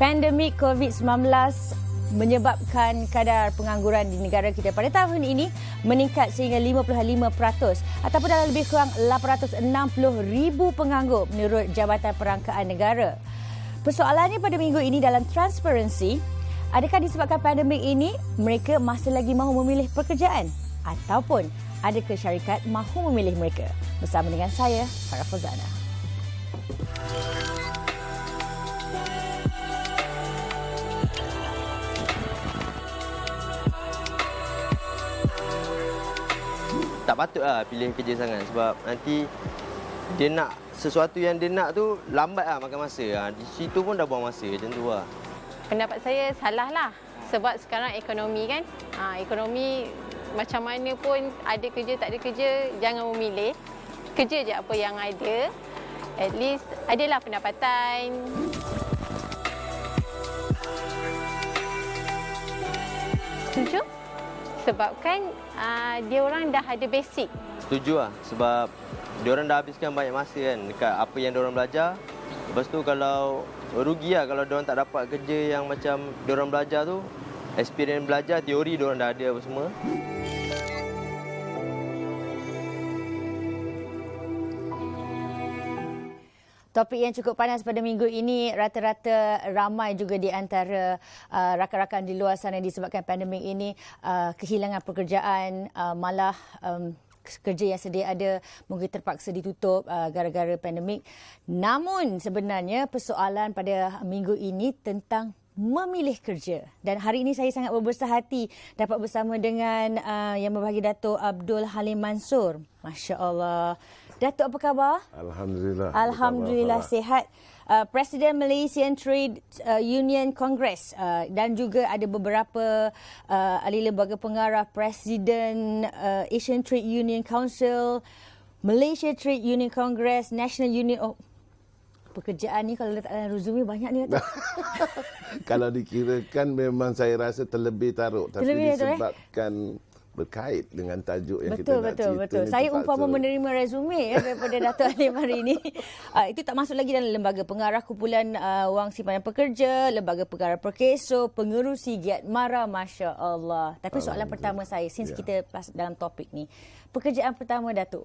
Pandemik COVID-19 menyebabkan kadar pengangguran di negara kita pada tahun ini meningkat sehingga 55% ataupun dalam lebih kurang 860,000 penganggur menurut Jabatan Perangkaan Negara. Persoalannya pada minggu ini dalam Transparency, adakah disebabkan pandemik ini mereka masih lagi mahu memilih pekerjaan ataupun adakah syarikat mahu memilih mereka? Bersama dengan saya, Farah Fauzana. Tak patutlah pilih kerja sangat sebab nanti dia nak sesuatu yang dia nak tu lambatlah makan masa. Di situ pun dah buang masa macam tu lah. Pendapat saya salah lah sebab sekarang ekonomi kan. Ekonomi macam mana pun ada kerja tak ada kerja jangan memilih. Kerja je apa yang ada. At least adalah pendapatan. Setuju? Sebabkan dia orang dah ada basic. Setuju lah sebab dia orang dah habiskan banyak masa kan dekat apa yang dia orang belajar. Lepas tu kalau rugi lah kalau dia orang tak dapat kerja yang macam dia orang belajar tu, experience belajar, teori dia orang dah ada apa semua. Topik yang cukup panas pada minggu ini, rata-rata ramai juga di antara rakan-rakan di luar sana disebabkan pandemik ini kehilangan pekerjaan, malah kerja yang sedia ada mungkin terpaksa ditutup gara-gara pandemik. Namun sebenarnya persoalan pada minggu ini tentang memilih kerja. Dan hari ini saya sangat berbesar hati dapat bersama dengan Yang Berbahagia Dato' Abdul Halim Mansur. Masya Allah. Datuk, apa khabar? Alhamdulillah. Alhamdulillah sihat. Presiden Malaysian Trade Union Congress dan juga ada beberapa ahli lembaga pengarah Presiden Asian Trade Union Council, Malaysia Trade Union Congress, National Union. Oh, pekerjaan ni kalau letak dalam resume banyak ni Datuk. Kalau dikirakan memang saya rasa terlebih taruk. Tapi disebabkan berkait dengan tajuk yang kita nak cerita. Betul. Saya umpama menerima resume daripada Dato' Halim hari ini. Itu tak masuk lagi dalam lembaga pengarah kumpulan wang simpanan pekerja, lembaga pengarah Perkeso, pengerusi Giat Mara, Masya Allah. Tapi soalan pertama saya, since kita dalam topik ni, pekerjaan pertama Datuk?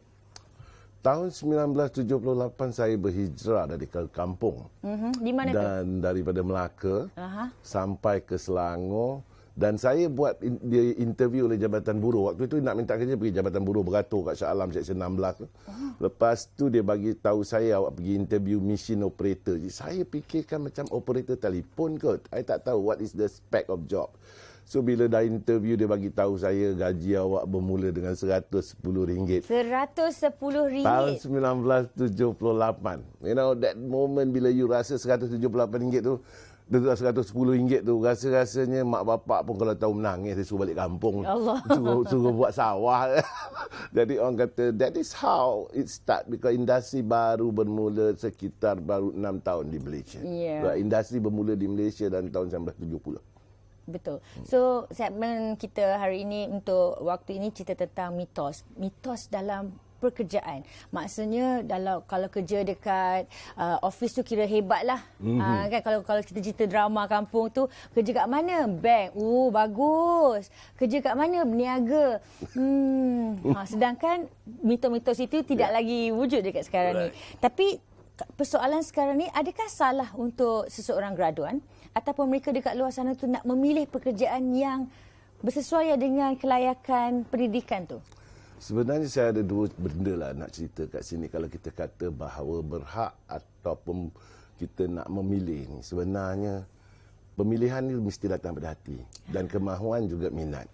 Tahun 1978 saya berhijrah dari kampung. Di mana tu? Dan daripada Melaka sampai ke Selangor. Dan saya buat dia interview oleh Jabatan Buruh. Waktu itu nak minta kerja pergi Jabatan Buruh Beratur kat Shah Alam Seksyen 16. Lepas tu dia bagi tahu saya awak pergi interview machine operator. Jadi saya fikirkan macam operator telefon kot. I tak tahu what is the spec of job. So bila dah interview dia bagi tahu saya gaji awak bermula dengan RM110. RM110. Tahun 1978. You know that moment bila you rasa RM178 tu RM110 tu rasa-rasanya mak bapak pun kalau tahu menangis dia suruh balik kampung. Allah. Suruh buat sawah. Jadi orang kata that is how it start because industri baru bermula sekitar baru 6 tahun di Malaysia. Yeah. Industri bermula di Malaysia dalam tahun 1970. Betul. So segmen kita hari ini untuk waktu ini cerita tentang mitos. Mitos dalam pekerjaan. Maksudnya kalau kerja dekat office tu kira hebat lah. Kan kalau kita cerita drama kampung tu, kerja kat mana? Bank. Bagus. Kerja kat mana? Berniaga. Sedangkan mitos-mitos itu tidak lagi wujud dekat sekarang ni. Tapi persoalan sekarang ni, adakah salah untuk seseorang graduan ataupun mereka dekat luar sana tu nak memilih pekerjaan yang bersesuaian dengan kelayakan pendidikan tu? Sebenarnya saya ada dua benda lah nak cerita kat sini. Kalau kita kata bahawa berhak ataupun kita nak memilih ni, sebenarnya pemilihan ni mesti datang pada hati dan kemahuan juga minat.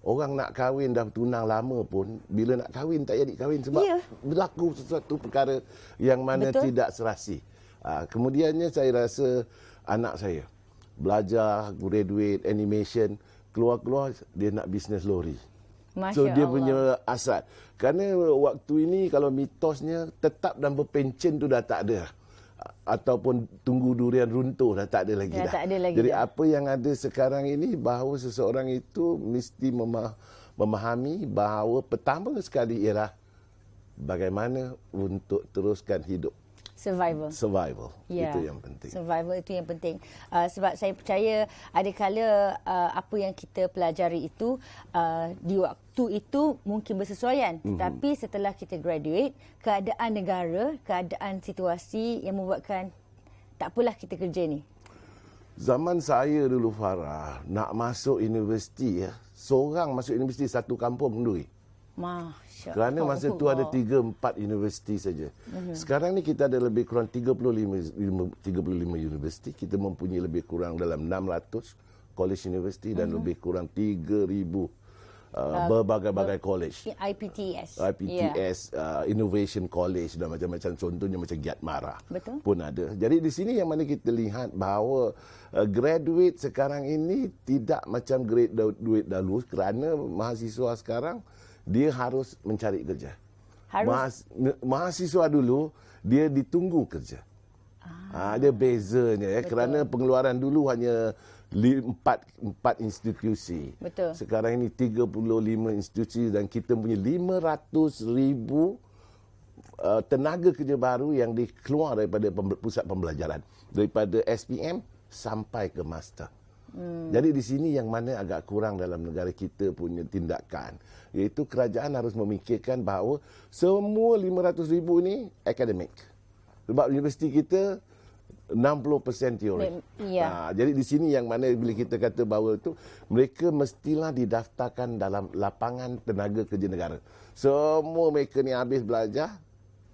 Orang nak kahwin dah tunang lama pun, bila nak kahwin tak jadi kahwin sebab berlaku sesuatu perkara yang mana tidak serasi. Kemudiannya saya rasa anak saya belajar, graduate, animation, keluar-keluar dia nak bisnes lori. So dia punya asal. Kerana waktu ini kalau mitosnya tetap dan berpencen tu dah tak ada. Ataupun tunggu durian runtuh dah tak ada lagi dah. Tak ada lagi. Jadi apa yang ada sekarang ini bahawa seseorang itu mesti memahami bahawa pertama sekali ialah bagaimana untuk teruskan hidup. Survival. Ya. Itu yang penting. Survival itu yang penting. Sebab saya percaya ada kala apa yang kita pelajari itu di waktu itu mungkin bersesuaian. Tapi setelah kita graduate, keadaan negara, keadaan situasi yang membuatkan tak apalah kita kerja ni. Zaman saya dulu Farah, nak masuk universiti seorang masuk universiti satu kampung dulu. Masya Kerana masa tu ada 3-4 universiti saja. Sekarang ni kita ada lebih kurang 35 universiti. Kita mempunyai lebih kurang dalam 600 college universiti dan lebih kurang 3,000 berbagai-bagai college. IPTS. Innovation College dan macam-macam, contohnya macam Giat Mara pun ada. Jadi di sini yang mana kita lihat bahawa graduate sekarang ini tidak macam graduate dahulu, kerana mahasiswa sekarang dia harus mencari kerja. Mahasiswa dulu dia ditunggu kerja. Ada bezanya kerana pengeluaran dulu hanya 4 institusi. Betul. Sekarang ini 35 institusi dan kita punya 500,000 tenaga kerja baru yang dikeluar daripada pusat pembelajaran. Daripada SPM sampai ke master. Jadi di sini yang mana agak kurang dalam negara kita punya tindakan, iaitu kerajaan harus memikirkan bahawa semua 500,000 ini akademik. Sebab universiti kita 60% teori. Jadi di sini yang mana bila kita kata bahawa itu mereka mestilah didaftarkan dalam lapangan tenaga kerja negara. Semua mereka ni habis belajar,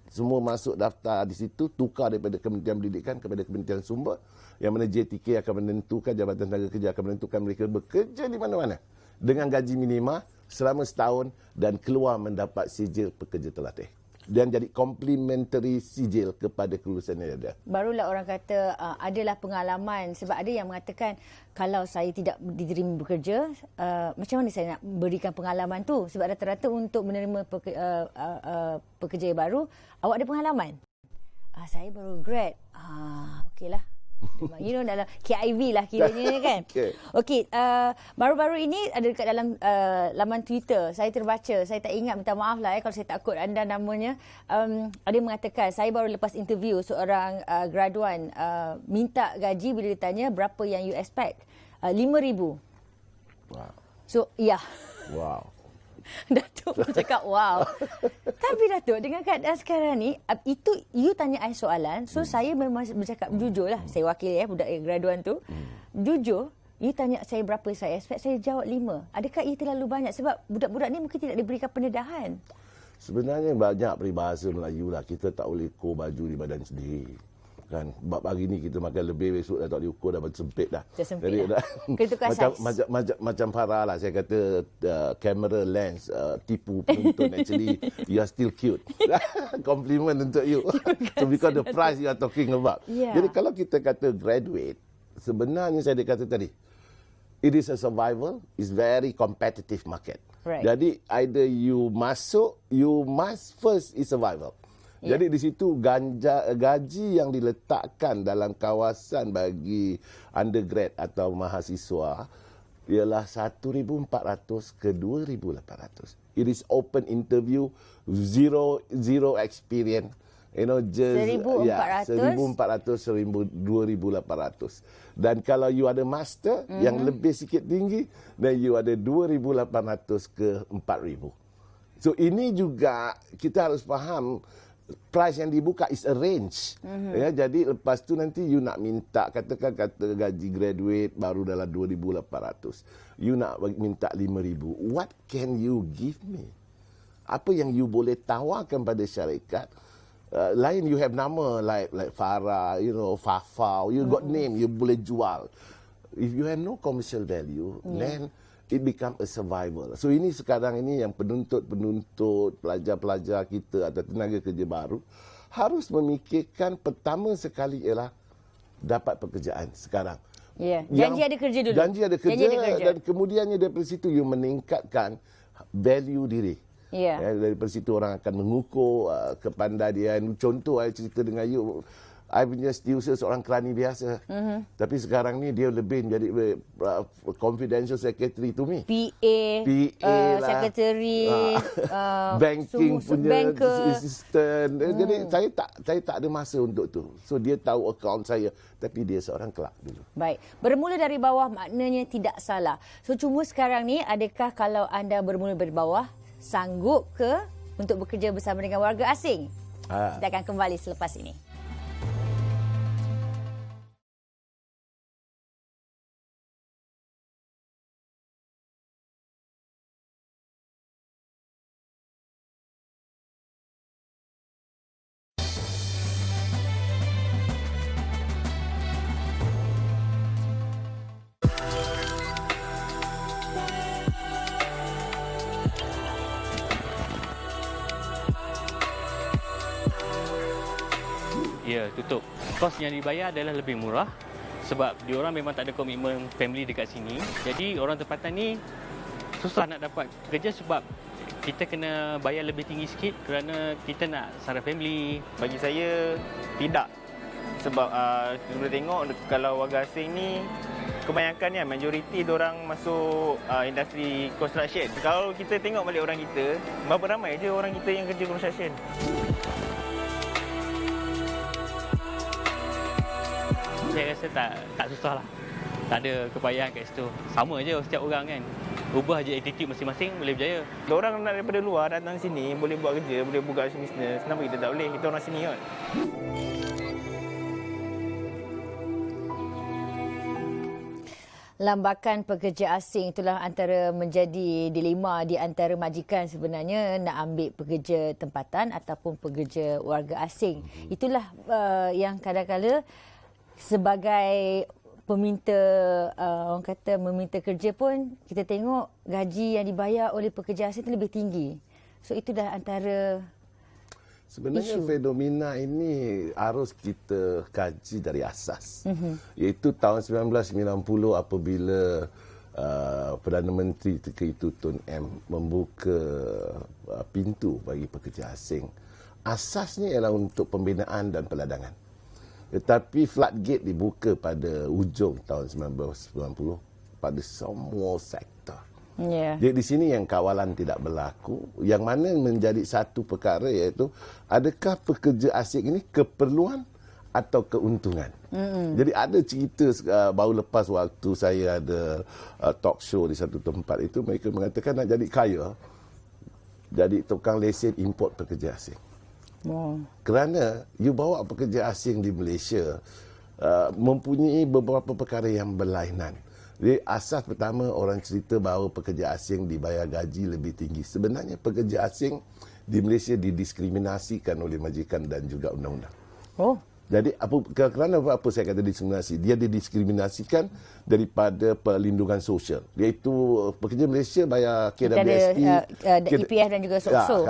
semua masuk daftar di situ, tukar daripada Kementerian Pendidikan kepada Kementerian Sumber, yang mana JTK akan menentukan, Jabatan Tenaga Kerja akan menentukan mereka bekerja di mana-mana dengan gaji minima selama setahun dan keluar mendapat sijil pekerja terlatih. Dan jadi complementary sijil kepada kelulusan yang ada. Barulah orang kata adalah pengalaman. Sebab ada yang mengatakan kalau saya tidak diterima bekerja, macam mana saya nak berikan pengalaman tu? Sebab rata-rata untuk menerima pekerja baru, awak ada pengalaman? Saya baru grad. Okeylah. You know, dalam KIV lah kiranya kan. Okey, baru-baru ini ada dekat dalam laman Twitter, saya terbaca, saya tak ingat, minta maaf lah kalau saya tak quote anda namanya. Ada yang mengatakan, saya baru lepas interview seorang graduan, minta gaji bila ditanya berapa yang you expect. 5,000. Wow. So, ya. Wow. Datuk pun cakap wow. Tapi Datuk, dengan keadaan sekarang ni, itu you tanya saya soalan, so saya memang bercakap jujur lah. Saya wakil budak graduan tu. Jujur, you tanya saya berapa saya expect, saya jawab 5. Adakah ia terlalu banyak? Sebab budak-budak ni mungkin tidak diberikan pendedahan. Sebenarnya banyak peribahasa Melayu lah. Kita tak boleh ukur baju di badan sendiri. Kan, sebab pagi ni kita makan lebih, besok dah tak diukur, dah sempit dah. Tersempit dah. Macam Farah lah, saya kata camera lens tipu penonton. Actually, you are still cute. Compliment untuk you. So because the price you are talking about. Jadi kalau kita kata graduate, sebenarnya saya kata tadi, it is a survival, it's very competitive market. Right. Jadi either you masuk, you must first is survival. Jadi di situ gaji yang diletakkan dalam kawasan bagi undergrad atau mahasiswa ialah 1,400 ke 2,800. It is open interview, zero experience. You know, just 1,400, 2,800. Dan kalau you ada master yang lebih sikit tinggi, then you ada 2,800 ke 4,000. So ini juga kita harus faham, price yang dibuka is a range. Jadi lepas tu nanti you nak minta, kata gaji graduate baru dalam 2,800. You nak minta 5,000. What can you give me? Apa yang you boleh tawarkan pada syarikat? Lain you have nama like Farah, you know, Fafau, you got name, you boleh jual. If you have no commercial value, then it become a survival. So ini sekarang ini yang penuntut, pelajar-pelajar kita atau tenaga kerja baru harus memikirkan pertama sekali ialah dapat pekerjaan sekarang. Janji ada kerja dulu. Janji ada kerja. Dan kemudiannya daripada situ you meningkatkan value diri. Daripada situ orang akan mengukur kepandaian. Contoh saya cerita dengan you, I punya setiausaha seorang kerani biasa. Tapi sekarang ni dia lebih menjadi confidential secretary to me. PA lah. Secretary, banking punya banker. assistant. Jadi saya tak ada masa untuk tu. So dia tahu akaun saya, tapi dia seorang kelak dulu. Baik. Bermula dari bawah maknanya tidak salah. So cuma sekarang ni, adakah kalau anda bermula dari bawah, sanggup ke untuk bekerja bersama dengan warga asing? Kita akan kembali selepas ini. Ya, tutup. Kos yang dibayar adalah lebih murah sebab diorang memang tak ada komitmen family dekat sini. Jadi orang tempatan ni susah nak dapat kerja sebab kita kena bayar lebih tinggi sikit kerana kita nak sara family. Bagi saya, tidak. Sebab kita boleh tengok kalau warga asing ni kebanyakan ni majoriti diorang masuk industri construction. Kalau kita tengok balik orang kita, berapa ramai je orang kita yang kerja construction. Saya rasa tak susah lah. Tak ada kepayahan kat situ. Sama je setiap orang kan. Ubah je attitude masing-masing boleh berjaya. Orang daripada luar datang sini boleh buat kerja, boleh buka bisnes. Kenapa kita tak boleh? Kita orang sini kan. Lambakan pekerja asing itulah antara menjadi dilema di antara majikan sebenarnya nak ambil pekerja tempatan ataupun pekerja warga asing. Itulah yang kadang-kadang sebagai peminta, orang kata meminta kerja pun, kita tengok gaji yang dibayar oleh pekerja asing itu lebih tinggi. So itu dah antara sebenarnya isu. Fenomena ini harus kita kaji dari asas. Iaitu tahun 1990 apabila Perdana Menteri ketika itu Tun M membuka pintu bagi pekerja asing. Asasnya ialah untuk pembinaan dan peladangan. Tetapi floodgate dibuka pada hujung tahun 1990 pada semua sektor. Jadi di sini yang kawalan tidak berlaku, yang mana menjadi satu perkara iaitu adakah pekerja asing ini keperluan atau keuntungan. Jadi ada cerita baru lepas waktu saya ada talk show di satu tempat itu, mereka mengatakan nak jadi kaya, jadi tukang lesen import pekerja asing. Kerana you bawa pekerja asing di Malaysia mempunyai beberapa perkara yang berlainan. Jadi asas pertama orang cerita bahawa pekerja asing dibayar gaji lebih tinggi. Sebenarnya pekerja asing di Malaysia didiskriminasikan oleh majikan dan juga undang-undang. Jadi kerana apa saya kata diskriminasi? Dia didiskriminasikan daripada perlindungan sosial. Iaitu pekerja Malaysia bayar KWSP, EPF dan juga SOCSO.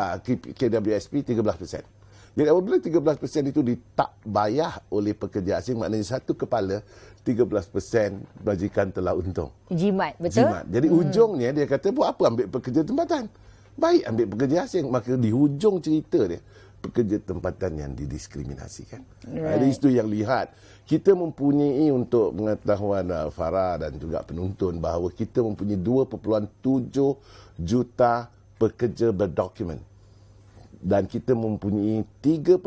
KWSP 13%. Jadi apabila 13% itu tak bayar oleh pekerja asing, maknanya satu kepala 13% majikan telah untung. Jimat, betul? Jimat. Jadi ujungnya dia kata, buat apa ambil pekerja tempatan? Baik ambil pekerja asing. Maka di hujung cerita dia, pekerja tempatan yang didiskriminasikan. Jadi itu yang lihat. Kita mempunyai untuk pengetahuan Farah dan juga penonton bahawa kita mempunyai 2.7 juta pekerja berdokumen. Dan kita mempunyai 3.3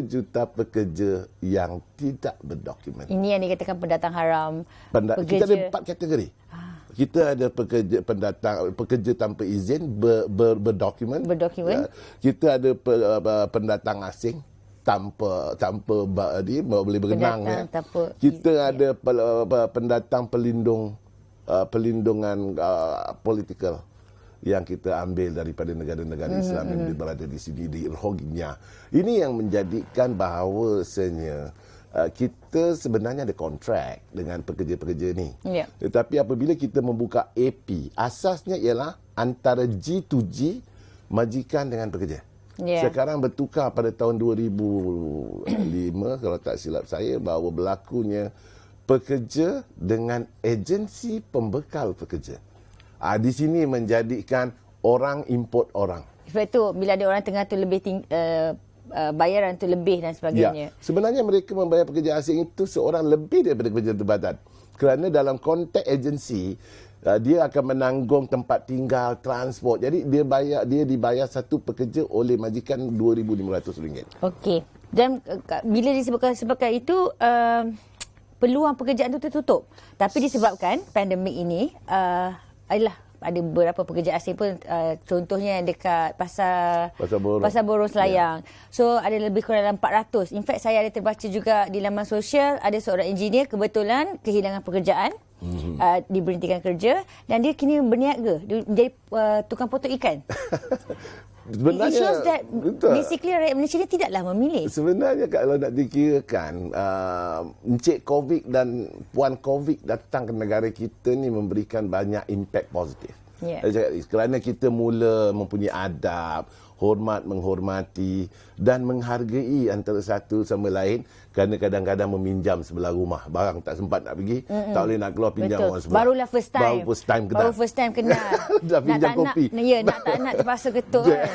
juta pekerja yang tidak berdokumen. Ini yang dikatakan pendatang haram. Kita ada 4 kategori. Kita ada pekerja tanpa izin berdokumen. Kita ada pendatang asing tanpa dia boleh berenang ya. Kita ada pendatang pelindungan politikal yang kita ambil daripada negara-negara Islam yang berada di sini di Rohingya. Ini yang menjadikan bahawasanya kita sebenarnya ada kontrak dengan pekerja-pekerja ni. Tetapi apabila kita membuka AP, asasnya ialah antara G to G, majikan dengan pekerja. Sekarang bertukar pada tahun 2005 kalau tak silap saya, bahawa berlakunya pekerja dengan agensi pembekal pekerja. Di sini menjadikan orang import orang. Sebab itu bila ada orang tengah tu lebih bayaran tu lebih dan sebagainya. Ya, sebenarnya mereka membayar pekerja asing itu seorang lebih daripada pekerja tempatan. Kerana dalam konteks agensi, dia akan menanggung tempat tinggal, transport. Jadi dia dibayar satu pekerja oleh majikan RM2,500. Okey. Dan bila disebabkan itu peluang pekerjaan itu tertutup. Tapi disebabkan pandemik ini adalah ada beberapa pekerja asing pun contohnya dekat Pasar Borong Selayang. So ada lebih kurang dalam 400. In fact saya ada terbaca juga di laman sosial ada seorang engineer kebetulan kehilangan pekerjaan. Diberhentikan kerja dan dia kini berniaga menjadi tukang potong ikan. Sebenarnya, it shows that basically rakyat Malaysia ni tidaklah memilih. Sebenarnya kalau nak dikirakan, Encik Covid dan Puan Covid datang ke negara kita ni memberikan banyak impact positif. Yeah. Kerana kita mula mempunyai adab, menghormati dan menghargai antara satu sama lain, kerana kadang-kadang meminjam sebelah rumah, barang tak sempat nak pergi, tak boleh nak keluar pinjam orang sebelah. Barulah first time. Baru first time kenal. Dah pinjam kopi. Nak tak nak terpaksa ketuk kan.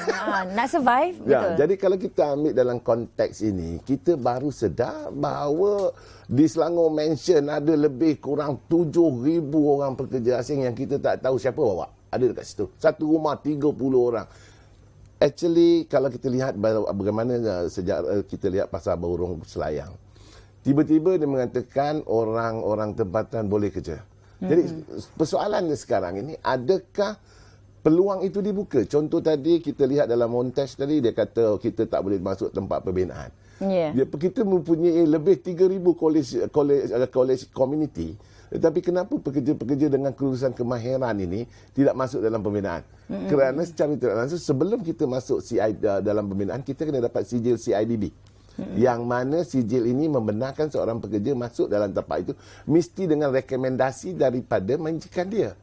Nak survive, betul. Jadi kalau kita ambil dalam konteks ini, kita baru sedar bahawa di Selangor Mansion ada lebih kurang 7,000 orang pekerja asing yang kita tak tahu siapa bawa. Ada dekat situ. Satu rumah 30 orang. Actually, kalau kita lihat bagaimana sejarah kita lihat Pasar Borong Selayang. Tiba-tiba dia mengatakan orang-orang tempatan boleh kerja. Jadi persoalannya sekarang ini, adakah peluang itu dibuka? Contoh tadi kita lihat dalam montaj tadi, dia kata kita tak boleh masuk tempat pembinaan. Yeah. Kita mempunyai lebih 3,000 college community. Tetapi kenapa pekerja-pekerja dengan kelulusan kemahiran ini tidak masuk dalam pembinaan? Kerana secara tidak langsung sebelum kita masuk dalam pembinaan, kita kena dapat sijil CIDB. Yang mana sijil ini membenarkan seorang pekerja masuk dalam tempat itu mesti dengan rekomendasi daripada majikan dia.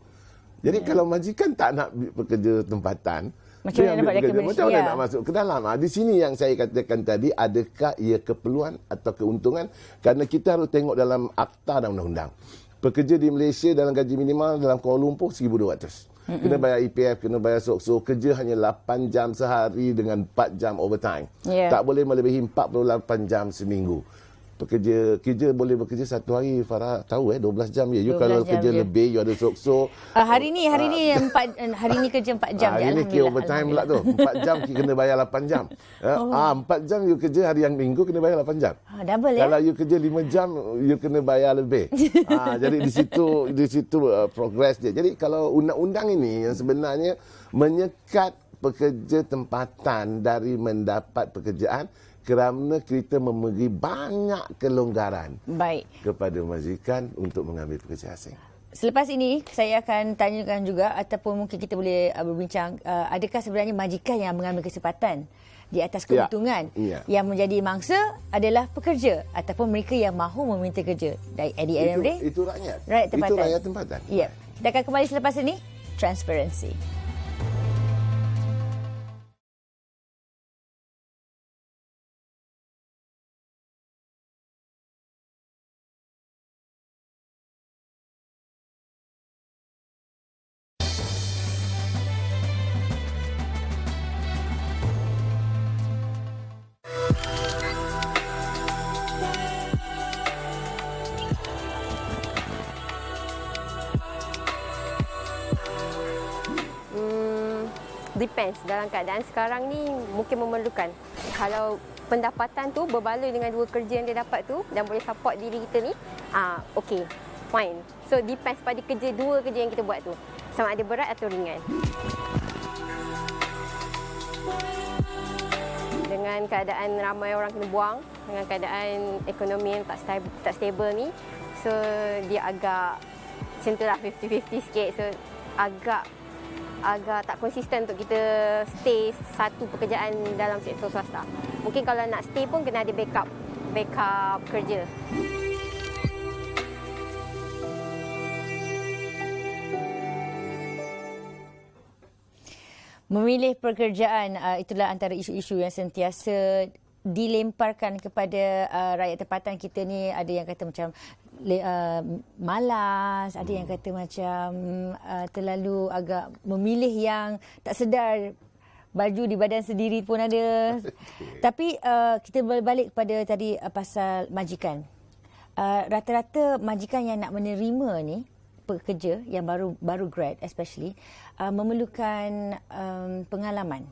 Jadi kalau majikan tak nak pekerja tempatan, macam mana dapat rekomendasi? Macam mana nak masuk ke dalam? Di sini yang saya katakan tadi, adakah ia keperluan atau keuntungan? Kerana kita harus tengok dalam akta dan undang-undang. Pekerja di Malaysia dalam gaji minimal dalam Kuala Lumpur 1,200. Kena bayar EPF, kena bayar SOKSO. Kerja hanya 8 jam sehari dengan 4 jam overtime. Yeah. Tak boleh melebihi 48 jam seminggu. Kerja boleh bekerja satu hari, Farah tahu 12 jam je. You kalau kerja lebih, you ada SOKSO. Hari ni kerja 4 jam. Hari ni kira overtime pula tu. 4 jam kena bayar 8 jam. 4 jam you kerja hari yang minggu kena bayar 8 jam. Double kalau you kerja 5 jam, you kena bayar lebih. Jadi di situ progress dia. Jadi kalau undang-undang ini yang sebenarnya menyekat pekerja tempatan dari mendapat pekerjaan, kerana kita memberi banyak kelonggaran kepada majikan untuk mengambil pekerja asing. Selepas ini, saya akan tanyakan juga ataupun mungkin kita boleh berbincang, adakah sebenarnya majikan yang mengambil kesempatan di atas keuntungan? Yang menjadi mangsa adalah pekerja ataupun mereka yang mahu meminta kerja. Itu rakyat. Tempatan. Itu rakyat tempatan. Ya. Kita akan kembali selepas ini. Transparency. Depends. Dalam keadaan sekarang ni mungkin memerlukan. Kalau pendapatan tu berbaloi dengan dua kerja yang dia dapat tu dan boleh support diri kita ni, okey, fine. So depends pada dua kerja yang kita buat tu. Sama ada berat atau ringan. Dengan keadaan ramai orang kena buang, dengan keadaan ekonomi yang tak stable ni, so dia agak macam tu lah, 50-50 sikit. So agak tak konsisten untuk kita stay satu pekerjaan dalam sektor swasta. Mungkin kalau nak stay pun kena ada backup kerja. Memilih pekerjaan, itulah antara isu-isu yang sentiasa dilemparkan kepada rakyat tempatan kita ni. Ada yang kata macam malas, ada yang kata macam terlalu agak memilih yang tak sedar baju di badan sendiri pun ada. Tapi kita berbalik kepada tadi pasal majikan. Rata-rata majikan yang nak menerima ni, pekerja yang baru grad especially, memerlukan pengalaman.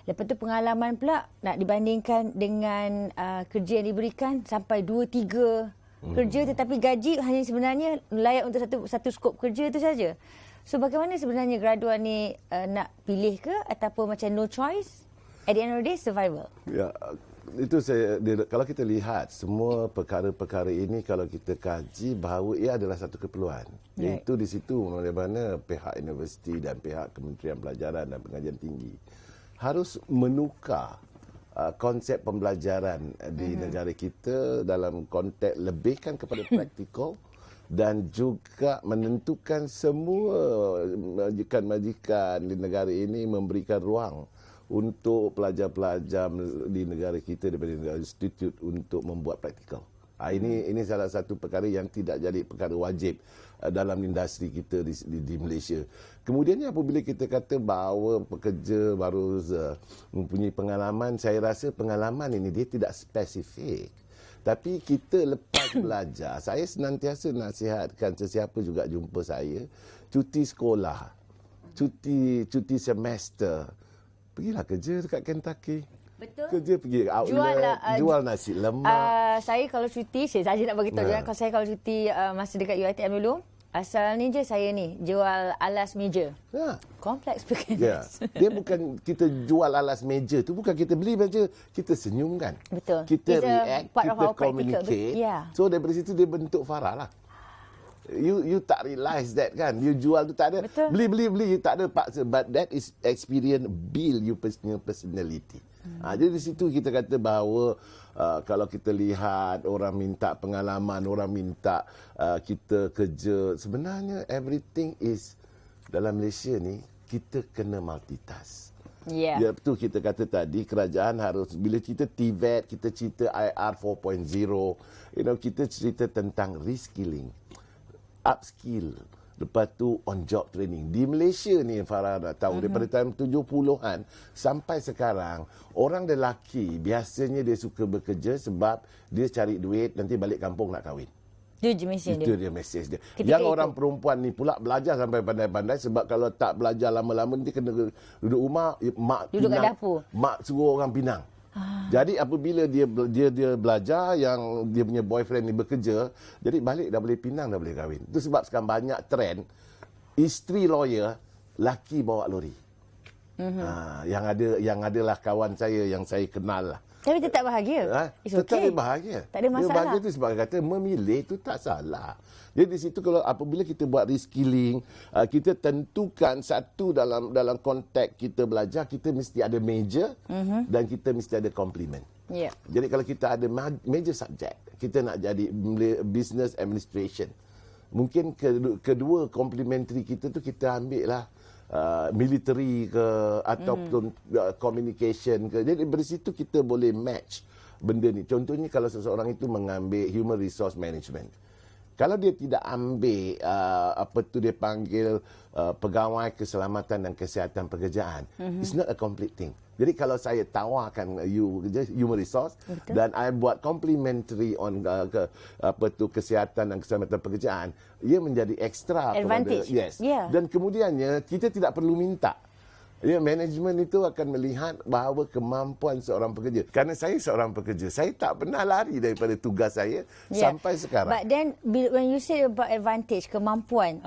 Lepas tu pengalaman pula nak dibandingkan dengan kerja yang diberikan sampai 2-3 kerja, tetapi gaji hanya sebenarnya layak untuk satu skop kerja itu saja. So bagaimana sebenarnya graduan ni nak pilih ke ataupun macam no choice? At the end of the day, survival. Ya, itu kalau kita lihat semua perkara-perkara ini, kalau kita kaji bahawa ia adalah satu keperluan. Iaitu di situ mana pihak universiti dan pihak Kementerian Pelajaran dan Pengajian Tinggi harus menukar konsep pembelajaran di negara kita dalam konteks lebihkan kepada praktikal dan juga menentukan semua majikan-majikan di negara ini memberikan ruang untuk pelajar-pelajar di negara kita daripada negara institut untuk membuat praktikal. Ini salah satu perkara yang tidak jadi perkara wajib dalam industri kita di Malaysia. Kemudiannya apabila kita kata bahawa pekerja baru mempunyai pengalaman, saya rasa pengalaman ini dia tidak spesifik. Tapi kita lepas belajar, saya senantiasa nasihatkan sesiapa juga jumpa saya, cuti sekolah, cuti semester, pergilah kerja dekat Kentucky. Betul. Kerja pergi outlet, jual nasi lemak. Saya kalau cuti, saya saja nak beritahu je. Kalau saya kalau cuti masa dekat UiTM dulu, asal ni je saya ni jual alas meja. Kompleks pekenas. Dia bukan kita jual alas meja tu, bukan kita beli meja, kita senyumkan. Betul. Kita react, kita communicate. So daripada situ dia bentuk Farah lah. You tak realize that kan. You jual tu tak ada. Betul. Beli tak ada paksa. But that is experience build your personality. Jadi di situ kita kata bahawa kalau kita lihat orang minta pengalaman, orang minta kita kerja, sebenarnya everything is dalam Malaysia ni kita kena multitask. Ya, betul kita kata tadi kerajaan harus, bila kita TVET, kita cerita IR 4.0, kita cerita tentang reskilling, upskill. Lepas tu on job training. Di Malaysia ni Farah dah tahu daripada tahun 70-an sampai sekarang, orang lelaki biasanya dia suka bekerja sebab dia cari duit, nanti balik kampung nak kahwin. Itu dia mesej dia. Yang orang perempuan ni pula belajar sampai pandai-pandai sebab kalau tak belajar lama-lama nanti kena duduk rumah, mak duduk pinang, kat dapur. Mak suruh orang pinang. Jadi apabila dia belajar, yang dia punya boyfriend ni bekerja, jadi balik dah boleh pinang, dah boleh kahwin. Itu sebab sekarang banyak trend isteri lawyer, laki bawa lori. Yang adalah kawan saya yang saya kenal lah. Tapi tetap bahagia. Tetap dia bahagia. Tak ada masalah. Dia bahagia tu sebab kata memilih tu tak salah. Jadi di situ kalau apabila kita buat reskilling, kita tentukan satu dalam konteks kita belajar, kita mesti ada major dan kita mesti ada complement. Jadi kalau kita ada major subject, kita nak jadi business administration. Mungkin kedua complementary kita tu kita ambil lah military ke ataupun communication ke. Jadi dari situ kita boleh match benda ni. Contohnya kalau seseorang itu mengambil human resource management, kalau dia tidak ambil dia panggil pegawai keselamatan dan kesihatan pekerjaan, it's not a complete thing. Jadi kalau saya tawarkan human resource dan I buat complementary on kesihatan dan keselamatan pekerjaan, ia menjadi extra advantage. Dan kemudiannya kita tidak perlu minta. Management itu akan melihat bahawa kemampuan seorang pekerja. Kerana saya seorang pekerja, saya tak pernah lari daripada tugas saya sampai sekarang. But then, when you say about advantage, kemampuan,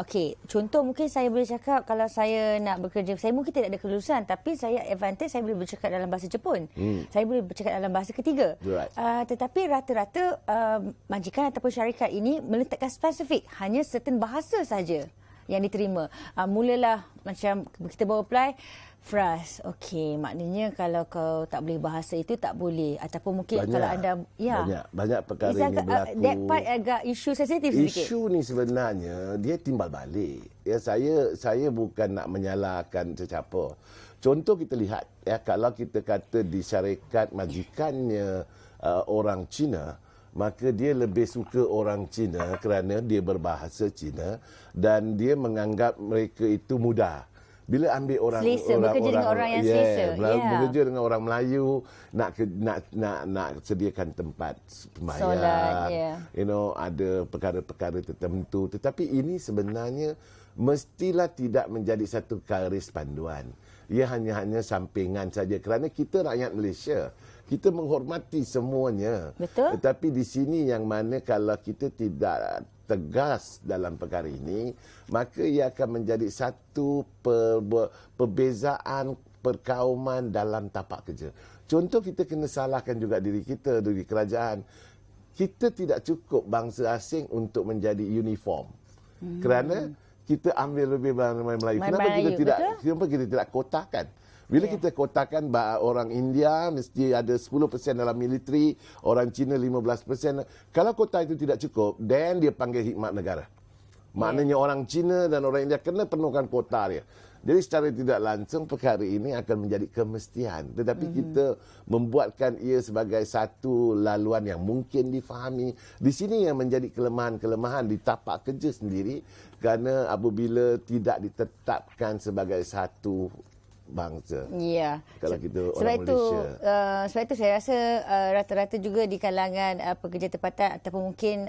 contoh mungkin saya boleh cakap kalau saya nak bekerja, saya mungkin tidak ada kelulusan, tapi saya advantage, saya boleh bercakap dalam bahasa Jepun. Saya boleh bercakap dalam bahasa ketiga. Tetapi rata-rata majikan ataupun syarikat ini meletakkan spesifik, hanya certain bahasa saja yang diterima. Mulalah macam kita baru apply, Fras, maknanya kalau kau tak boleh bahasa itu tak boleh, ataupun mungkin kalau anda banyak perkara ini berlaku. That part agak isu sensitif sedikit. Isu ni sebenarnya dia timbal balik. Saya bukan nak menyalahkan sesiapa. Contoh kita lihat kalau kita kata di syarikat majikannya orang Cina, maka dia lebih suka orang Cina kerana dia berbahasa Cina dan dia menganggap mereka itu mudah. Bila ambil orang bekerja dengan orang yang selesa. Bekerja dengan orang Melayu, nak sediakan tempat sembahyang. Solat, ada perkara-perkara tertentu. Tetapi ini sebenarnya mestilah tidak menjadi satu garis panduan. Ia hanya sampingan saja kerana kita rakyat Malaysia. Kita menghormati semuanya. Betul. Tetapi di sini yang mana kalau kita tidak tegas dalam perkara ini, maka ia akan menjadi satu perbezaan perkauman dalam tapak kerja. Contoh, kita kena salahkan juga diri kita, diri kerajaan. Kita tidak cukup bangsa asing untuk menjadi uniform. Kerana kita ambil lebih banyak Melayu. Kenapa kita tidak kotakan? Bila kita kotakan orang India mesti ada 10% dalam militeri, orang Cina 15%. Kalau kota itu tidak cukup, then dia panggil khidmat negara. Maknanya orang Cina dan orang India kena penuhkan kota dia. Jadi secara tidak langsung perkara ini akan menjadi kemestian. Tetapi kita membuatkan ia sebagai satu laluan yang mungkin difahami. Di sini yang menjadi kelemahan-kelemahan di tapak kerja sendiri, kerana apabila tidak ditetapkan sebagai satu bangsa. Ya. Kalau kita orang Malaysia. Sebab itu saya rasa rata-rata juga di kalangan pekerja tempatan ataupun mungkin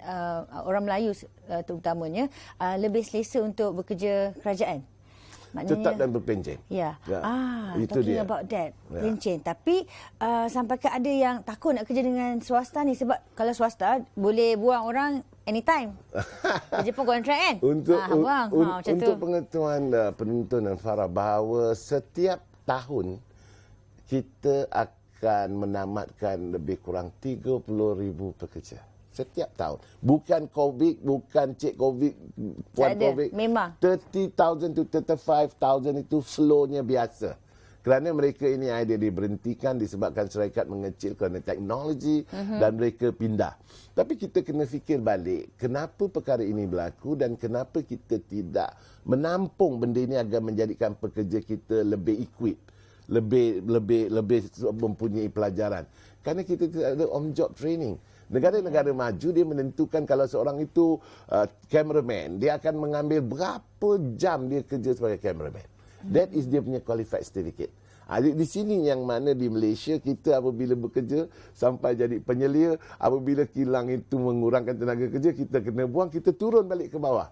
orang Melayu terutamanya lebih selesa untuk bekerja kerajaan. Maknanya, tetap dan berpencen. Ya. Itu talking dia. about that. Pencen. Tapi sampai ke ada yang takut nak kerja dengan swasta ni, sebab kalau swasta boleh buang orang anytime. Kerja pun kontrak kan? Untuk pengetahuan penonton dan Farah, bahawa setiap tahun kita akan menamatkan lebih kurang 30,000 pekerja. Setiap tahun. Bukan COVID, bukan cek COVID, puan COVID. Memang. 30,000 to 35,000 itu flow-nya biasa. Kerana mereka ini ada diberhentikan disebabkan syarikat mengecil kerana teknologi dan mereka pindah. Tapi kita kena fikir balik, kenapa perkara ini berlaku dan kenapa kita tidak menampung benda ini agar menjadikan pekerja kita lebih equipped, lebih mempunyai pelajaran. Kerana kita tidak ada on-job training. Negara-negara maju dia menentukan kalau seorang itu cameraman, dia akan mengambil berapa jam dia kerja sebagai cameraman. That is dia punya qualified certificate. Di sini yang mana di Malaysia kita apabila bekerja sampai jadi penyelia, apabila kilang itu mengurangkan tenaga kerja, kita kena buang, kita turun balik ke bawah.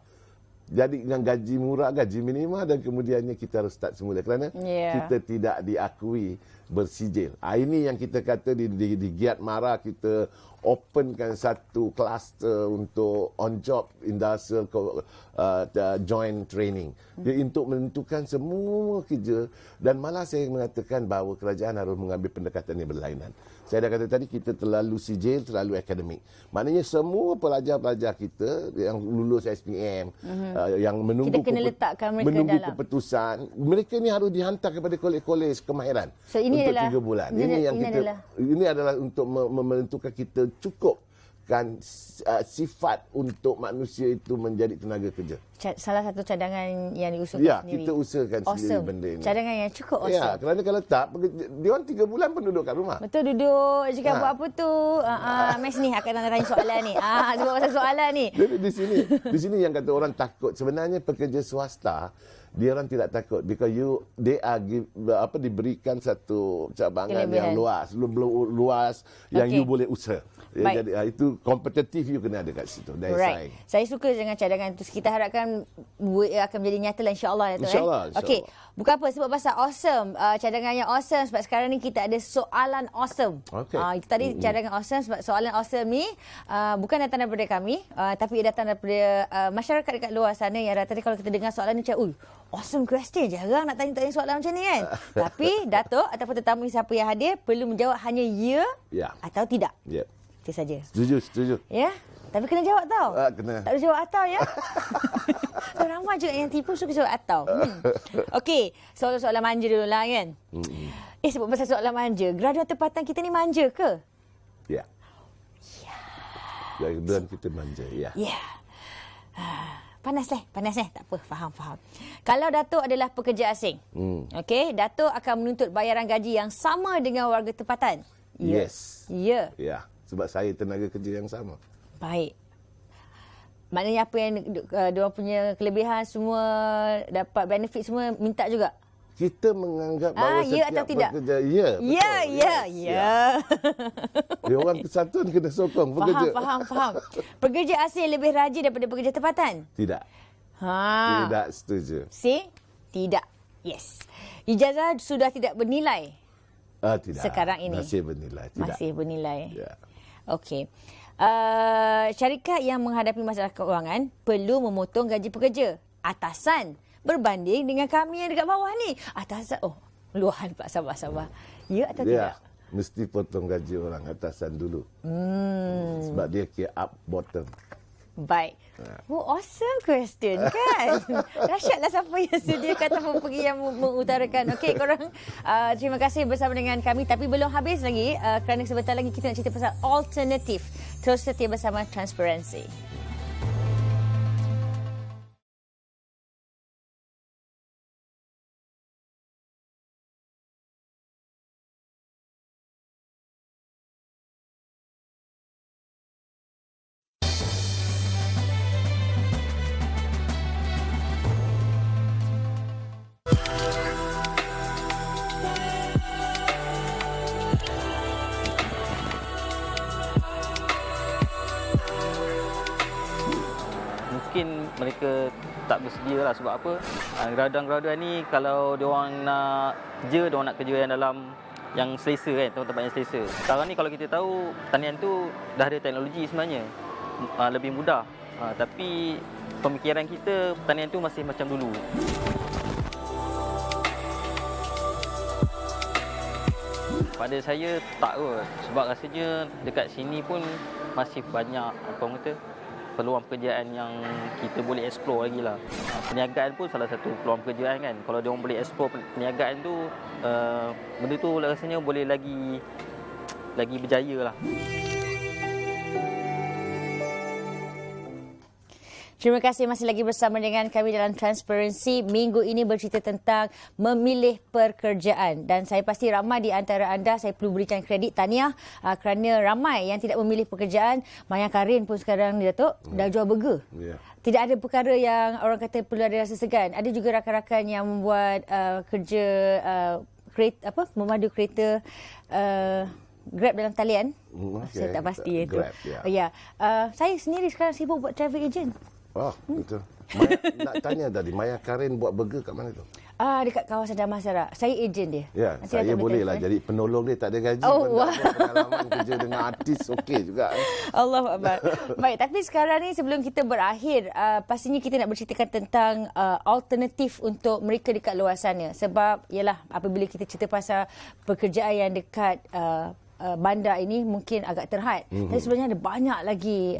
Jadi dengan gaji murah, gaji minima, dan kemudiannya kita harus start semula kerana kita tidak diakui bersijil. Ini yang kita kata di Giat Mara kita openkan satu kluster untuk on-job industrial joint training. Dia untuk menentukan semua kerja, dan malah saya mengatakan bahawa kerajaan harus mengambil pendekatan yang berlainan. Saya dah kata tadi, kita terlalu sijil, terlalu akademik. Maknanya semua pelajar-pelajar kita yang lulus SPM, yang menunggu keputusan, mereka ni harus dihantar kepada kolej-kolej kemahiran untuk 3 bulan. Ini adalah untuk menentukan kita cukupkan sifat untuk manusia itu menjadi tenaga kerja. Salah satu cadangan yang diusulkan sendiri. Kita usahakan sendiri benda ini. Cadangan yang cukup awesome. Ya, kerana kalau tak, dia orang 3 bulan pun duduk kat rumah. Betul, duduk je buat apa tu. Mes ni akan tanya soalan ni. Sebab pasal soalan ni. Jadi di sini yang kata orang takut. Sebenarnya pekerja swasta, dia orang tidak takut because diberikan satu cabangan yang luas yang you boleh usaha. Jadi itu kompetitif you kena ada kat situ. Right. Saya suka dengan cadangan itu. Kita harapkan akan menjadi nyata lah, insya-Allah. InsyaAllah. Okey. Bukan apa, sebab pasal awesome. Cadangannya awesome sebab sekarang ni kita ada soalan awesome. Itu tadi cadangan awesome sebab soalan awesome ni bukan datang daripada kami, tapi datang daripada masyarakat dekat luar sana yang rata-rata kalau kita dengar soalan ni macam, awesome question. Jarang nak tanya soalan macam ni kan. Tapi Datuk ataupun tetamu siapa yang hadir perlu menjawab hanya ya atau tidak. Itu saja. Setuju. Ya. Tapi kena jawab tau. Kena. Tak boleh jawab atau ya. Ramai juga yang tipu suka jawab atau. Okey, soalan manja dulu lah kan. Sebab pasal soalan manja, graduan tempatan kita ni manja ke? Ya. Graduan kita manja, ya. Panas eh. Tak apa, faham. Kalau Datuk adalah pekerja asing, okey, Datuk akan menuntut bayaran gaji yang sama dengan warga tempatan. Yes. Ya. Sebab saya tenaga kerja yang sama. Baik. maknanya apa yang diorang punya kelebihan semua, dapat benefit semua, minta juga? Kita menganggap bahawa ya setiap atau tidak? pekerja, ya, betul. Ya. Dia orang kesatuan kena sokong pekerja. Faham. Pekerja asing lebih rajin daripada pekerja tempatan? Tidak. Ha. Tidak setuju. See? Tidak. Yes. Ijazah sudah tidak bernilai Tidak. sekarang ini? Masih bernilai. Tidak. Masih bernilai. Ya. Okey. Syarikat yang menghadapi masalah keuangan perlu memotong gaji pekerja. Atasan berbanding dengan kami yang dekat bawah ni. Atasan, luahan Pak, sabar. Ya atau tidak? Mesti potong gaji orang atasan dulu. Sebab dia kira up bottom. Baik. Awesome question kan? Dahsyatlah siapa yang sediakan ataupun pergi yang mengutarakan. Okey, korang terima kasih bersama dengan kami. Tapi belum habis lagi kerana sebentar lagi kita nak cerita pasal alternatif. Terus setia bersama Transparency. Mungkin mereka tak bersedia lah sebab apa? Graduan-graduan ni kalau diorang nak kerja yang dalam yang selesa kan, tempat-tempat yang selesa. Sekarang ni kalau kita tahu pertanian tu dah ada teknologi sebenarnya. Lebih mudah. Tapi pemikiran kita pertanian tu masih macam dulu. Pada saya tak kot. Sebab rasanya dekat sini pun masih banyak peluang pekerjaan yang kita boleh explore lagi lah. Perniagaan pun salah satu peluang pekerjaan kan. Kalau dia orang boleh explore perniagaan tu, benda tu rasanya boleh lagi berjaya lah. Terima kasih masih lagi bersama dengan kami dalam Transparency. Minggu ini bercerita tentang memilih pekerjaan. Dan saya pasti ramai di antara anda, saya perlu berikan kredit tahniah kerana ramai yang tidak memilih pekerjaan. Maya Karin pun sekarang ni Datuk dah jual burger. Yeah. Tidak ada perkara yang orang kata perlu ada rasa segan. Ada juga rakan-rakan yang membuat kerja memadu kereta Grab dalam talian. Saya tak pasti itu. Ya. Saya sendiri sekarang sibuk buat travel agent. Betul. Nak tanya tadi, Maya Karin buat burger kat mana tu? Dekat kawasan Damansara. Saya ejen dia. Ya, nanti saya boleh lah jadi penolong dia, tak ada gaji. Pengalaman kerja dengan artis okey juga. Allahu Akbar. Baik, tapi sekarang ni sebelum kita berakhir, pastinya kita nak berceritakan tentang alternatif untuk mereka dekat luar sana. Sebab ialah apabila kita cerita pasal pekerjaan yang dekat bandar ini mungkin agak terhad. Tapi sebenarnya ada banyak lagi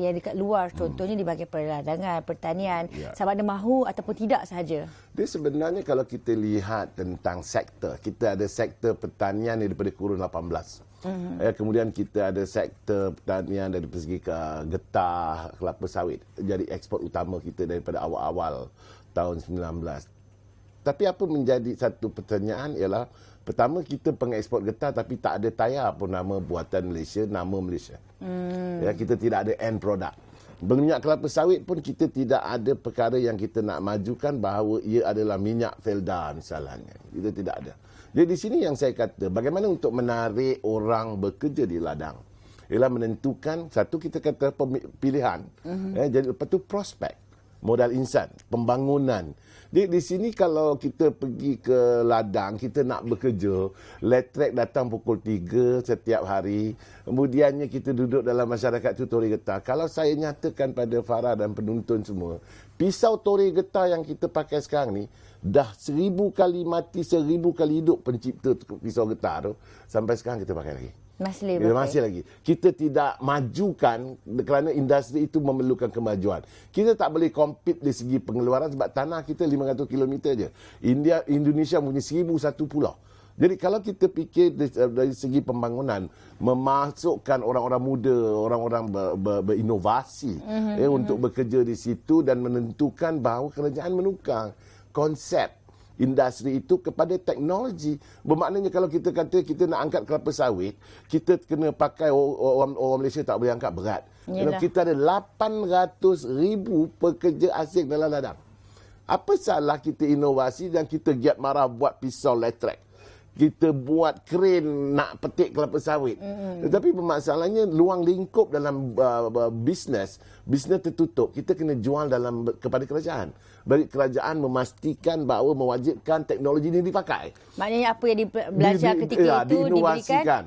yang dekat luar. Contohnya di bahagian perdagangan, pertanian. Sama ada mahu ataupun tidak sahaja. Dia sebenarnya kalau kita lihat tentang sektor, kita ada sektor pertanian daripada kurun 18. Kemudian kita ada sektor pertanian dari segi getah, kelapa sawit. Jadi ekspor utama kita daripada awal-awal tahun 19. Tapi apa menjadi satu pertanyaan ialah, pertama kita pengekspor getah tapi tak ada tayar pun nama buatan Malaysia, nama Malaysia. Kita tidak ada end product. Minyak kelapa sawit pun kita tidak ada perkara yang kita nak majukan bahawa ia adalah minyak felda misalnya. Kita tidak ada. Jadi di sini yang saya kata, bagaimana untuk menarik orang bekerja di ladang? Ialah menentukan, satu kita kata pilihan. Jadi lepas tu prospek, modal insan, pembangunan. Di sini kalau kita pergi ke ladang, kita nak bekerja, letrek datang pukul 3 setiap hari, kemudiannya kita duduk dalam masyarakat tu tori getah. Kalau saya nyatakan pada Farah dan penonton semua, pisau tori getah yang kita pakai sekarang ni, dah 1000 kali mati, 1000 kali hidup pencipta pisau getah tu, sampai sekarang kita pakai lagi. Masih lagi. Kita tidak majukan kerana industri itu memerlukan kemajuan. Kita tak boleh compete dari segi pengeluaran sebab tanah kita 500 km je. Indonesia punya 1001 pulau. Jadi kalau kita fikir dari segi pembangunan, memasukkan orang-orang muda, orang-orang berinovasi untuk bekerja di situ dan menentukan bahawa kerajaan menukar konsep industri itu kepada teknologi. Bermaknanya kalau kita kata kita nak angkat kelapa sawit, kita kena pakai orang Malaysia tak boleh angkat berat. Kalau kita ada 800,000 pekerja asing dalam ladang. Apa salah kita inovasi dan kita giat marah buat pisau letrek? Kita buat crane nak petik kelapa sawit. Tetapi masalahnya luang lingkup dalam bisnes tertutup. Kita kena jual kepada kerajaan. Bagi kerajaan memastikan bahawa mewajibkan teknologi ini dipakai. Maknanya apa yang belajar ketika itu diberikan,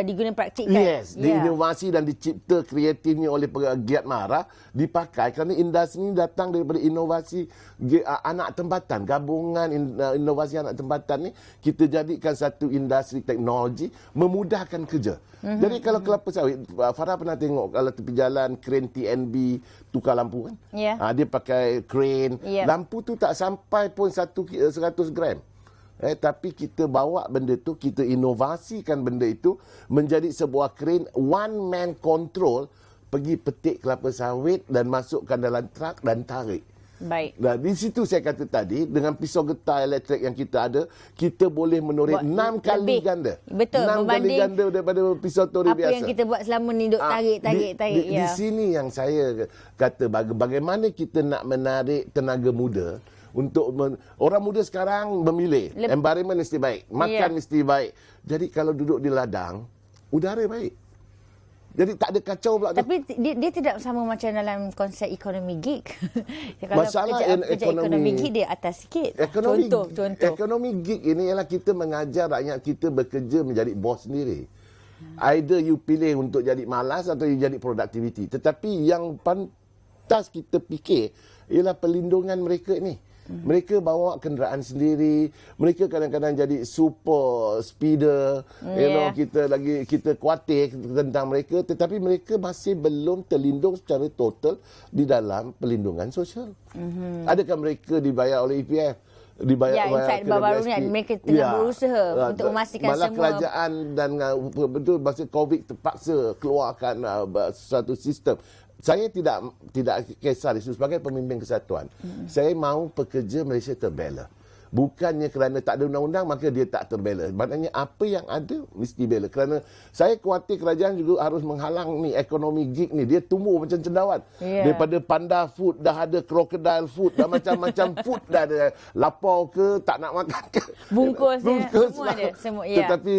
diguna praktikkan. Yes, diinovasi dan dicipta kreatifnya oleh pegiat mara dipakai kerana industri ini datang daripada inovasi anak tempatan, gabungan inovasi anak tempatan ni kita jadikan satu industri teknologi memudahkan kerja. Jadi kalau kelapa sawit, Farah pernah tengok kalau tepi jalan crane TNB tukar lampu kan? Dia pakai crane. Lampu tu tak sampai pun 100 gram. Tapi kita bawa benda tu, kita inovasikan benda itu menjadi sebuah crane one man control, pergi petik kelapa sawit dan masukkan dalam truk dan tarik. Baik. Nah, di situ saya kata tadi, dengan pisau getah elektrik yang kita ada, kita boleh menoreh 6 kali ganda. Betul, 6 kali ganda daripada pisau toreh biasa. Apa yang kita buat selama ni, duk tarik. Di sini yang saya kata, bagaimana kita nak menarik tenaga muda untuk orang muda sekarang memilih. Environment mesti baik, makan mesti baik. Jadi kalau duduk di ladang, udara baik. Jadi tak ada kacau pula. Tapi dia tidak sama macam dalam konsep ekonomi gig. Kalau Masalah ekonomi gig dia atas sikit. Contoh. Ekonomi gig ini ialah kita mengajar rakyat kita bekerja menjadi bos sendiri. Either you pilih untuk jadi malas atau you jadi productivity. Tetapi yang pantas kita fikir ialah perlindungan mereka ni. Mereka bawa kenderaan sendiri, mereka kadang-kadang jadi super speeder, kita khawatir tentang mereka, tetapi mereka masih belum terlindung secara total di dalam perlindungan sosial. Adakah mereka dibayar oleh EPF? Dibayar baru-baru ni mereka tengah berusaha untuk memastikan malah semua. Kerajaan dan betul masa COVID terpaksa keluarkan satu sistem. Saya tidak kisah isu sebagai pemimpin kesatuan. Saya mahu pekerja Malaysia terbela. Bukannya kerana tak ada undang-undang maka dia tak terbela. Maknanya apa yang ada mesti bela. Kerana saya khawatir kerajaan juga harus menghalang ni ekonomi gig ni. Dia tumbuh macam cendawan. Daripada panda food dah ada crocodile food, dah macam-macam food dah ada. Lapau ke, tak nak makan ke. Bungkus semua lah. ada. Tetapi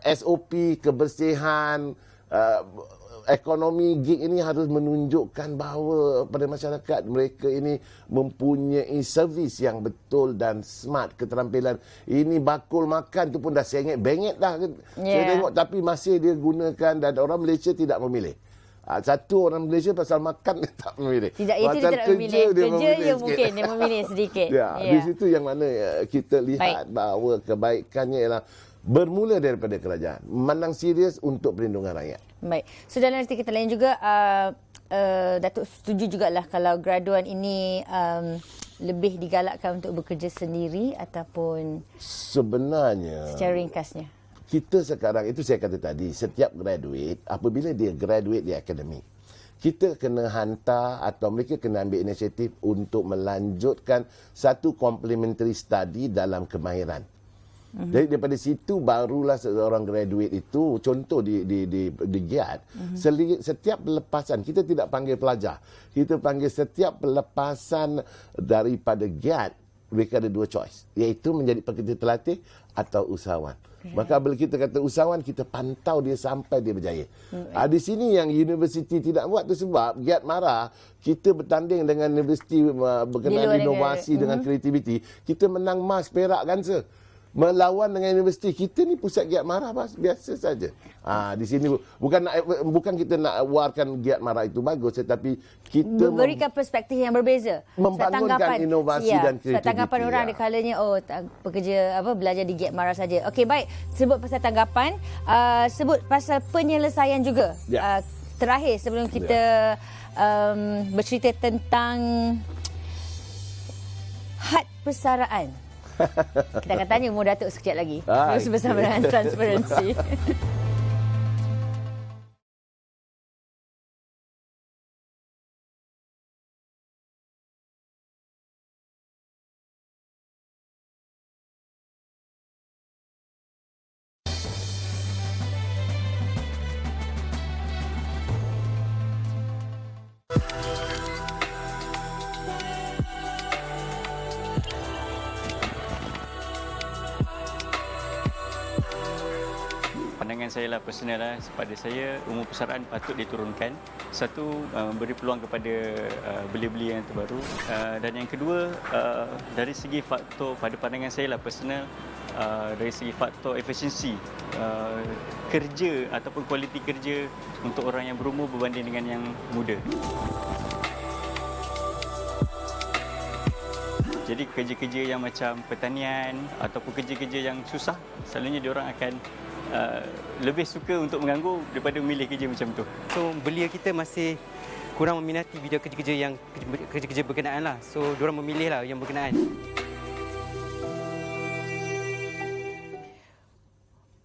SOP, kebersihan, ekonomi gig ini harus menunjukkan bahawa pada masyarakat mereka ini mempunyai servis yang betul dan smart, keterampilan. Ini bakul makan tu pun dah sengit-bengit dah. Saya tengok tapi masih dia gunakan dan orang Malaysia tidak memilih. Satu orang Malaysia pasal makan dia tak memilih. Itu dia tidak memilih. Kerja yang mungkin dia memilih sedikit. Di situ yang mana kita lihat bahawa kebaikannya ialah bermula daripada kerajaan. Memandang serius untuk perlindungan rakyat. Baik. So dalam arti kita lain juga, Datuk setuju jugalah kalau graduan ini lebih digalakkan untuk bekerja sendiri ataupun sebenarnya secara ringkasnya. Kita sekarang, itu saya kata tadi, setiap graduate, apabila dia graduate di akademik, kita kena hantar atau mereka kena ambil inisiatif untuk melanjutkan satu complementary study dalam kemahiran. Jadi daripada situ barulah seorang graduate itu, contoh di GIAT, setiap pelepasan, kita tidak panggil pelajar, kita panggil setiap pelepasan daripada GIAT, mereka ada dua choice, iaitu menjadi pekerja terlatih atau usahawan. Maka bila kita kata usahawan, kita pantau dia sampai dia berjaya. Di sini yang universiti tidak buat tu sebab GIAT marah, kita bertanding dengan universiti berkenaan inovasi dengan kreativiti, kita menang emas, perak, gansa. Melawan dengan universiti, kita ni pusat GIAT marah biasa saja. Di sini bukan kita nak warkan GIAT marah itu bagus, tetapi kita memberikan perspektif yang berbeza. Membangunkan inovasi dan kreativiti. Tanggapan orang ada kalanya pekerja belajar di GIAT marah saja. Okey, baik. Sebut pasal tanggapan, sebut pasal penyelesaian juga. Terakhir sebelum kita bercerita tentang had persaraan. Kita akan tanya Umur Datuk sekejap lagi. Terus bersama dengan Transparency. pandangan saya lah personal lah, pada saya umur persaraan patut diturunkan. Satu, beri peluang kepada belia-belia yang terbaru, dan yang kedua, dari segi faktor, pada pandangan saya lah personal, dari segi faktor efisiensi kerja ataupun kualiti kerja untuk orang yang berumur berbanding dengan yang muda. Jadi kerja-kerja yang macam pertanian ataupun kerja-kerja yang susah, selalunya diorang akan lebih suka untuk mengganggu daripada memilih kerja macam tu. So belia kita masih kurang meminati bidang kerja-kerja yang kerja-kerja berkenaan lah. So diorang memilih lah yang berkenaan.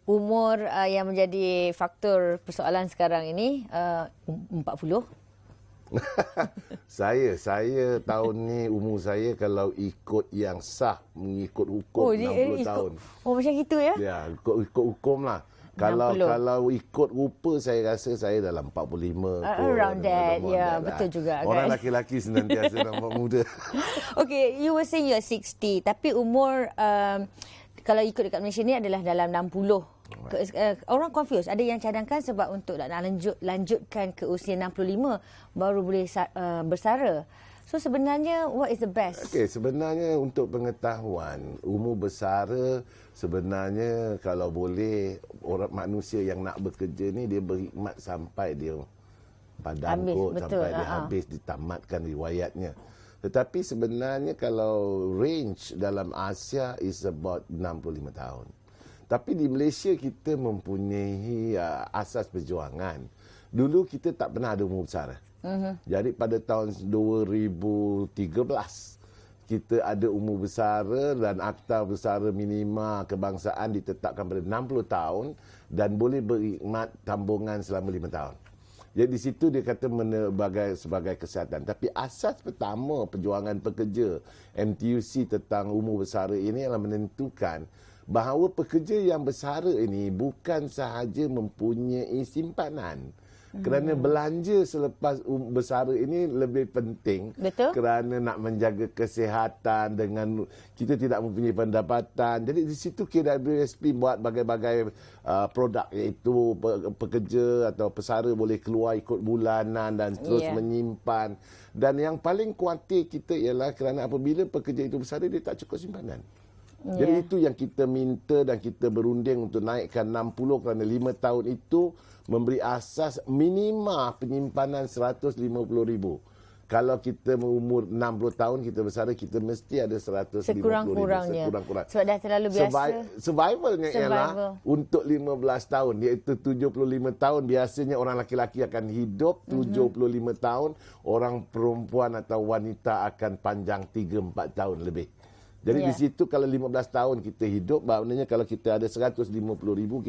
Umur yang menjadi faktor persoalan sekarang ini 40. Saya tahun ni umur saya kalau ikut yang sah mengikut hukum 60 tahun. Oh macam gitu ya? Ya, ikut hukum lah. Kalau ikut rupa saya rasa saya dalam 45 around that. Ya, betul juga Orang kan. laki-laki senantiasa nampak muda. Okay, you were saying you're 60 tapi umur kalau ikut dekat Malaysia ni adalah dalam 60. Orang confused. Ada yang cadangkan sebab untuk nak lanjutkan ke usia 65 baru boleh bersara. So sebenarnya what is the best? Okey, sebenarnya untuk pengetahuan, umur bersara sebenarnya kalau boleh orang manusia yang nak bekerja ni dia berkhidmat sampai dia padam kot, sampai dia habis ditamatkan riwayatnya. Tetapi sebenarnya kalau range dalam Asia is about 65 tahun. Tapi di Malaysia kita mempunyai asas perjuangan. Dulu kita tak pernah ada umur bersara. Jadi pada tahun 2013 kita ada umur bersara dan akta bersara minima kebangsaan ditetapkan pada 60 tahun dan boleh berkhidmat tambungan selama 5 tahun. Jadi di situ dia kata sebagai kesihatan. Tapi asas pertama perjuangan pekerja MTUC tentang umur bersara ini adalah menentukan bahawa pekerja yang bersara ini bukan sahaja mempunyai simpanan. Kerana belanja selepas bersara ini lebih penting. Betul. Kerana nak menjaga kesihatan dengan kita tidak mempunyai pendapatan. Jadi di situ KWSP buat bagai-bagai produk iaitu pekerja atau pesara boleh keluar ikut bulanan dan terus menyimpan. Dan yang paling khawatir kita ialah kerana apabila pekerja itu bersara dia tak cukup simpanan. Jadi itu yang kita minta dan kita berunding untuk naikkan 60 kerana 5 tahun itu memberi asas minima penyimpanan 150,000. Kalau kita umur 60 tahun kita bersara kita mesti ada 150,000 sekurang-kurangnya. Sekurang-kurang. Sebab dah terlalu biasa. Survivalnya ialah untuk 15 tahun iaitu 75 tahun biasanya orang laki-laki akan hidup, 75 tahun orang perempuan atau wanita akan panjang 3-4 tahun lebih. Jadi di situ kalau 15 tahun kita hidup, maknanya kalau kita ada 150,000,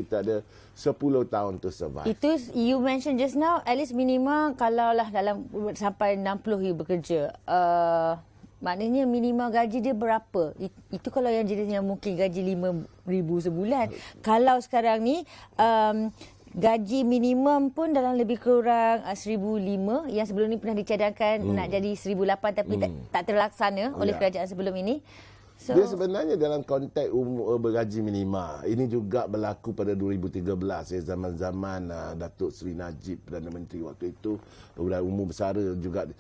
kita ada 10 tahun to survive. Itu you mention just now, at least minima kalau lah dalam sampai 60 you bekerja. Maknanya minima gaji dia berapa? Itu kalau yang jenis yang mungkin gaji 5,000 sebulan. Kalau sekarang ni gaji minimum pun dalam lebih kurang 1,500 yang sebelum ni pernah dicadangkan nak jadi 1,800 tapi tak terlaksana oleh kerajaan sebelum ini. So, dia sebenarnya dalam konteks bergaji minima. Ini juga berlaku pada 2013 zaman-zaman Datuk Seri Najib Perdana Menteri waktu itu umur bersara juga.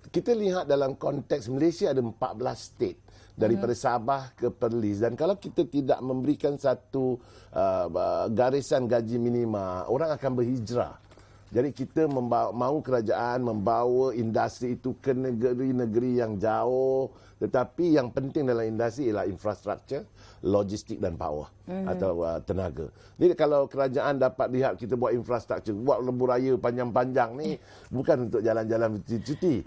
Kita lihat dalam konteks Malaysia ada 14 state daripada Sabah ke Perlis dan kalau kita tidak memberikan satu garisan gaji minima, orang akan berhijrah. Jadi kita mahu kerajaan membawa industri itu ke negeri-negeri yang jauh. Tetapi yang penting dalam industri ialah infrastruktur, logistik dan power atau tenaga. Jadi kalau kerajaan dapat lihat kita buat infrastruktur, buat lebuh raya panjang-panjang ni bukan untuk jalan-jalan cuti.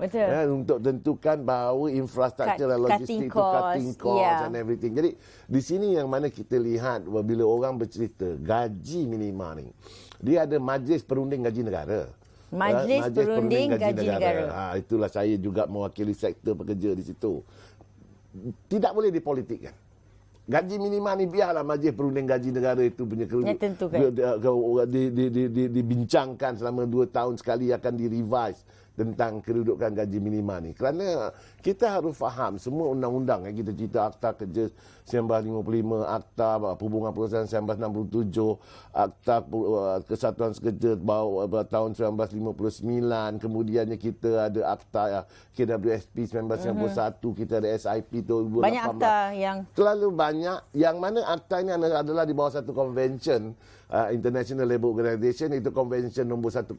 Untuk tentukan bahawa infrastruktur dan logistik itu cutting cost and everything. Jadi di sini yang mana kita lihat bila orang bercerita gaji minima ni, dia ada majlis perunding gaji negara. Majlis perunding gaji negara. Itulah saya juga mewakili sektor pekerja di situ. Tidak boleh dipolitikkan. Gaji minima ni biarlah majlis perunding gaji negara itu punya dibincangkan selama 2 tahun sekali akan direvise. tentang kedudukan gaji minima ni. Kerana kita harus faham semua undang-undang yang kita cerita, Akta Kerja 1955, Akta Perhubungan Perusahaan 1967, Akta Kesatuan Sekerja tahun 1959, kemudiannya kita ada Akta KWSP 1991, kita ada SIP 2018. Banyak akta yang Terlalu banyak, yang mana akta ini adalah di bawah satu convention, International Labour Organization, itu convention nombor 102.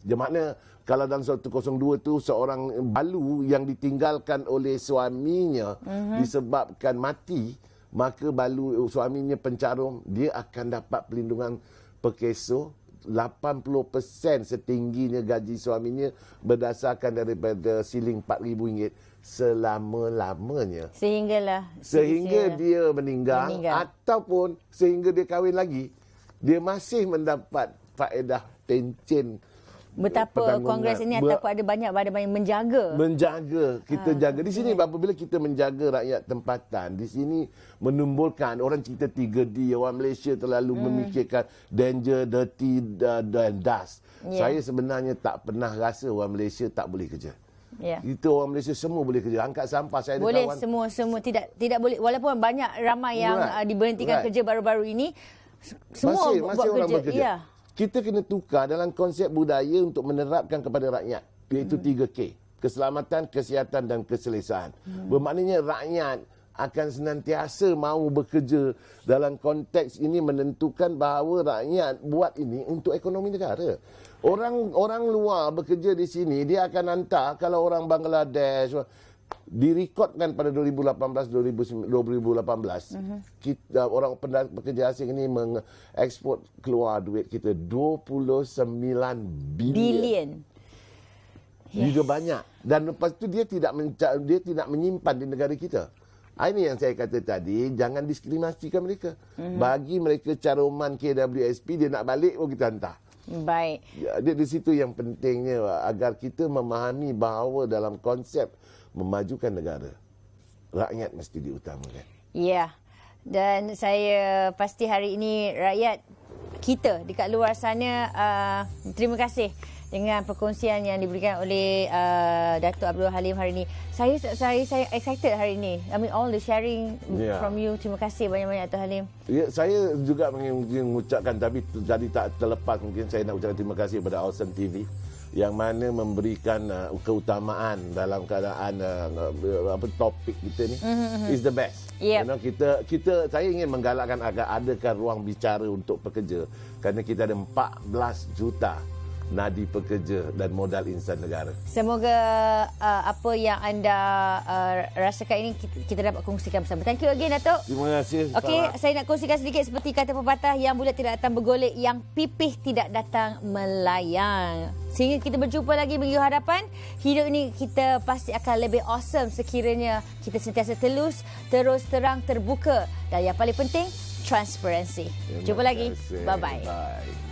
Dia makna kalau dalam 102 tu seorang balu yang ditinggalkan oleh suaminya disebabkan mati, maka balu suaminya pencarum, dia akan dapat perlindungan perkeso 80% setingginya gaji suaminya berdasarkan daripada siling RM4,000 selama-lamanya. Sehingga dia meninggal ataupun sehingga dia kahwin lagi, dia masih mendapat faedah pencen. betapa Kongres ini ataupun ada banyak yang menjaga. Kita jaga. Di sini apabila kita menjaga rakyat tempatan, di sini menimbulkan orang cerita 3D, orang Malaysia terlalu memikirkan danger, dirty dan dust. Saya sebenarnya tak pernah rasa orang Malaysia tak boleh kerja. Itu orang Malaysia semua boleh kerja. Angkat sampah saya ada boleh, kawan. semua tidak boleh, walaupun ramai yang diberhentikan kerja baru-baru ini, semua masih buat orang kerja. bekerja. Kita kena tukar dalam konsep budaya untuk menerapkan kepada rakyat, iaitu 3K. Keselamatan, kesihatan dan keselesaan. Bermaknanya rakyat akan senantiasa mahu bekerja dalam konteks ini, menentukan bahawa rakyat buat ini untuk ekonomi negara. Orang luar bekerja di sini, dia akan hantar, kalau orang Bangladesh direkodkan pada 2018, kita, orang pekerja asing ini mengeksport keluar duit kita 29 bilion. Juga banyak. Dan lepas tu dia tidak menyimpan di negara kita. Ini yang saya kata tadi, jangan diskriminasikan mereka. Bagi mereka caruman KWSP, dia nak balik pun kita hantar. Baik. Di situ yang pentingnya, agar kita memahami bahawa dalam konsep memajukan negara, rakyat mesti diutamakan. Ya. Dan saya pasti hari ini rakyat kita dekat luar sana terima kasih dengan perkongsian yang diberikan oleh Datuk Abdul Halim hari ini. Saya excited hari ini. I mean all the sharing from you. Terima kasih banyak-banyak Datuk Halim. Ya, saya juga mengucapkan, tapi tadi tak terlepas, mungkin saya nak ucapkan terima kasih kepada Awesome TV yang mana memberikan keutamaan dalam keadaan topik kita ni is the best. You know, saya ingin menggalakkan agar adakan ruang bicara untuk pekerja, kerana kita ada 14 juta nadi pekerja dan modal insan negara. Semoga apa yang anda rasakan ini kita dapat kongsikan bersama. Thank you again, Datuk. Terima kasih. Okey, saya nak kongsikan sedikit seperti kata pepatah, yang bulat tidak datang bergolek, yang pipih tidak datang melayang. Sehingga kita berjumpa lagi minggu hadapan. Hidup ini kita pasti akan lebih awesome sekiranya kita sentiasa terus terang, terbuka. Dan yang paling penting, transparansi. Jumpa lagi. Bye-bye. Bye.